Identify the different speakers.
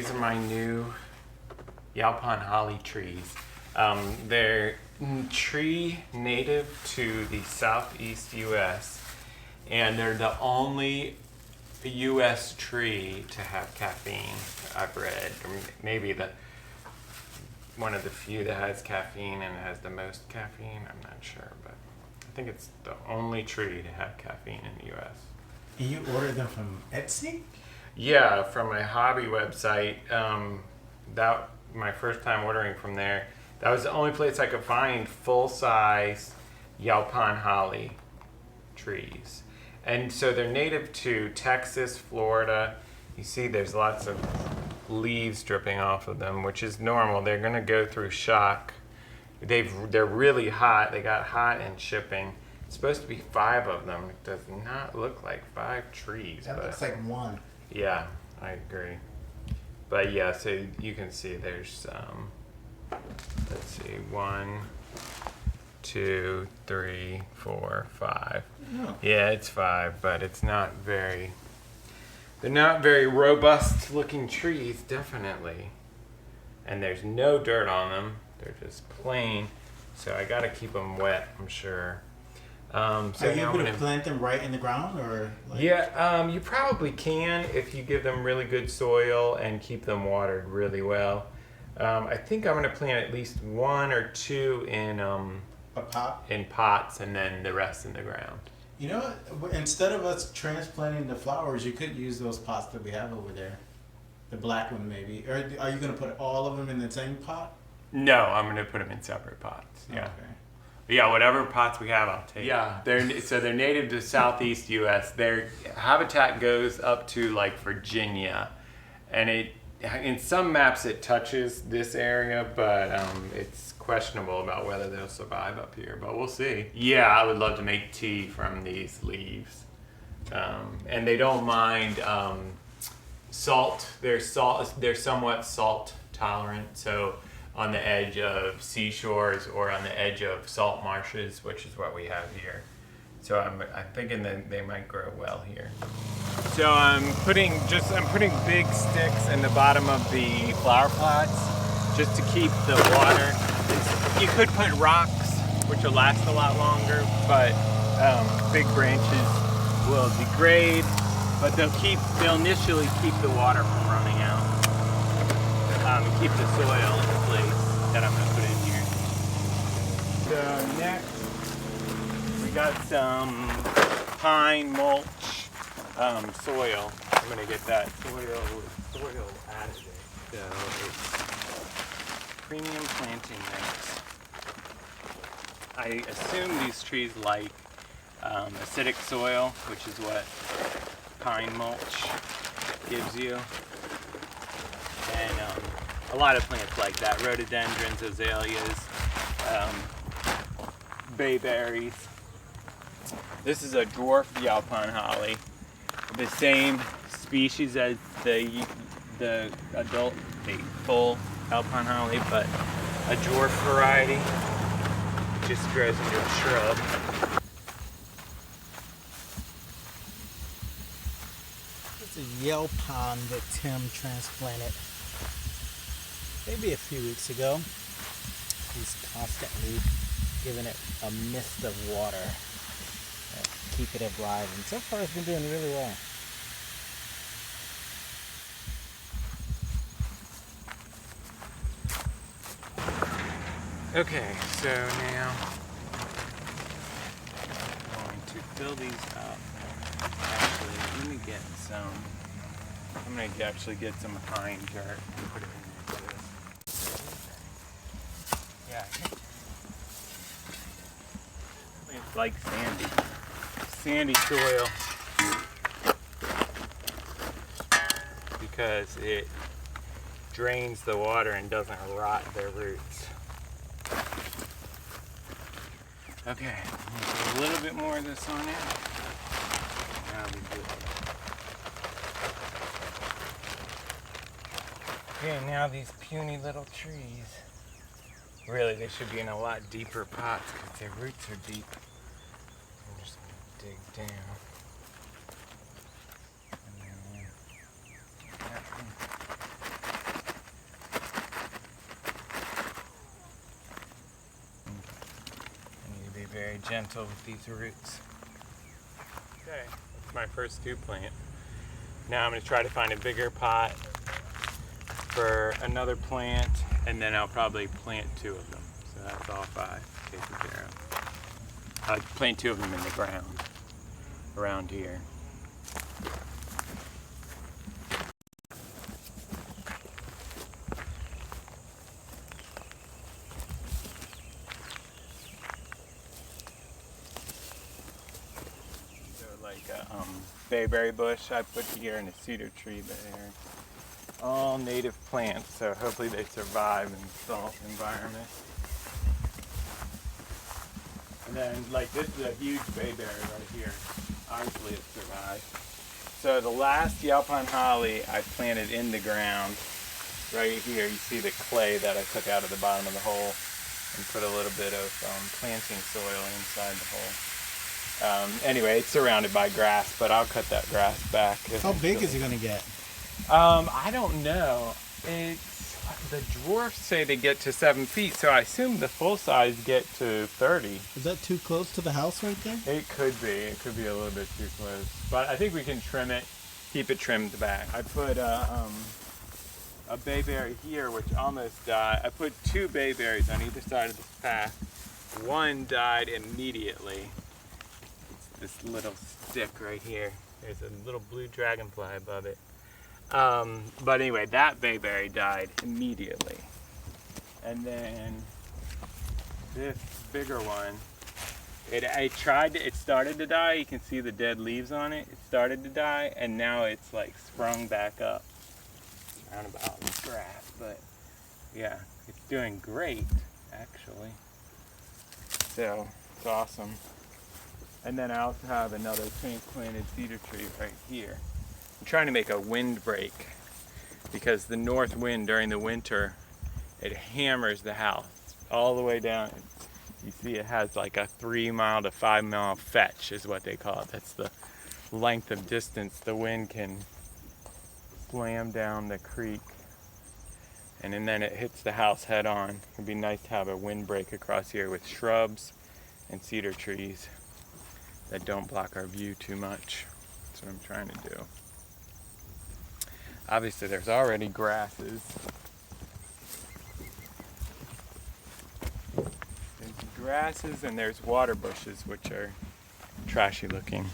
Speaker 1: these are my new Yaupon holly trees. They're tree native to the southeast U.S. and they're the only U.S. tree to have caffeine, I've read. Or maybe one of the few that has caffeine and has the most caffeine. I'm not sure, but I think it's the only tree to have caffeine in the U.S.
Speaker 2: And you order them from Etsy?
Speaker 1: Yeah, from my hobby website. That my first time ordering from there. That was the only place I could find full-size Yaupon holly trees. And so they're native to Texas, Florida. You see there's lots of leaves dripping off of them, which is normal. They're going to go through shock. They're really hot. They got hot in shipping. It's supposed to be 5 of them. It does not look like 5 trees.
Speaker 2: That looks like one.
Speaker 1: Yeah, I agree. But yeah, so you can see there's, let's see, 1, 2, 3, 4, 5. Oh. Yeah, it's 5, but it's not very, they're not very robust looking trees, definitely. And there's no dirt on them. They're just plain. So I gotta keep them wet, I'm sure. So
Speaker 2: are you able to plant them right in the ground, or? Like...
Speaker 1: Yeah, you probably can if you give them really good soil and keep them watered really well. I think I'm going to plant at least 1 or 2 in
Speaker 2: a pot?
Speaker 1: In pots, and then the rest in the ground.
Speaker 2: You know what? Instead of us transplanting the flowers, you could use those pots that we have over there. The black one, maybe. Or are you going to put all of them in the same pot?
Speaker 1: No, I'm going to put them in separate pots. Yeah.
Speaker 2: Okay.
Speaker 1: Yeah, whatever pots we have, I'll take. Yeah, they're native to southeast U.S. Their habitat goes up to like Virginia, and in some maps it touches this area, but it's questionable about whether they'll survive up here. But we'll see. Yeah, I would love to make tea from these leaves, and they don't mind salt. They're somewhat salt tolerant, so. On the edge of seashores or on the edge of salt marshes, which is what we have here. So I'm thinking that they might grow well here. So I'm putting big sticks in the bottom of the flower pots just to keep the water. You could put rocks, which will last a lot longer, but big branches will degrade, but they'll initially keep the water from running out. Keep the soil in place that I'm going to put in here. So next, we got some pine mulch soil. I'm going to get that soil additive. So it's premium planting mix. I assume these trees like acidic soil, which is what pine mulch gives you. And a lot of plants like that, rhododendrons, azaleas, bayberries. This is a dwarf Yaupon holly, the same species as the adult, the full Yaupon holly, but a dwarf variety. It just grows into a shrub.
Speaker 2: It's a Yaupon that Tim transplanted maybe a few weeks ago. He's constantly giving it a mist of water to keep it alive, and so far it's been doing really well.
Speaker 1: Okay, so now I'm going to fill these up. Actually, let me get some. I'm going to actually get some pine dirt and put it in there too. Yeah, it's like sandy soil, because it drains the water and doesn't rot their roots. Okay, put a little bit more of this on it. That'll be good. Okay, now these puny little trees. Really, they should be in a lot deeper pots because their roots are deep. I'm just going to dig down. And then that one.
Speaker 2: gentle with these roots.
Speaker 1: Okay, that's my first 2 plant. Now I'm going to try to find a bigger pot for another plant, and then I'll probably plant 2 of them. So that's all 5 taken care of. I'll plant 2 of them in the ground around here. Like a bayberry bush I put here and a cedar tree there. All native plants, so hopefully they survive in salt environment. And then like this is a huge bayberry right here. Obviously it survived. So the last Yalpine holly I planted in the ground right here. You see the clay that I took out of the bottom of the hole and put a little bit of planting soil inside the hole. Anyway, it's surrounded by grass, but I'll cut that grass back.
Speaker 2: How big is it going to get?
Speaker 1: I don't know. The dwarfs say they get to 7 feet, so I assume the full size get to 30.
Speaker 2: Is that too close to the house right there?
Speaker 1: It could be. It could be a little bit too close. But I think we can trim it, keep it trimmed back. I put a bayberry here, which almost died. I put 2 bayberries on either side of this path. One died immediately. It's this little stick right here. There's a little blue dragonfly above it. But anyway, that bayberry died immediately. And then this bigger one, it started to die. You can see the dead leaves on it. It started to die, and now it's like sprung back up. Roundabout grass, but yeah, it's doing great, actually. So, it's awesome. And then I also have another transplanted cedar tree right here. I'm trying to make a windbreak because the north wind during the winter, it hammers the house all the way down. You see it has like a 3 mile to 5 mile fetch is what they call it. That's the length of distance the wind can slam down the creek. And then it hits the house head on. It'd be nice to have a windbreak across here with shrubs and cedar trees that don't block our view too much. That's what I'm trying to do. Obviously there's already grasses. There's grasses and there's water bushes, which are trashy looking.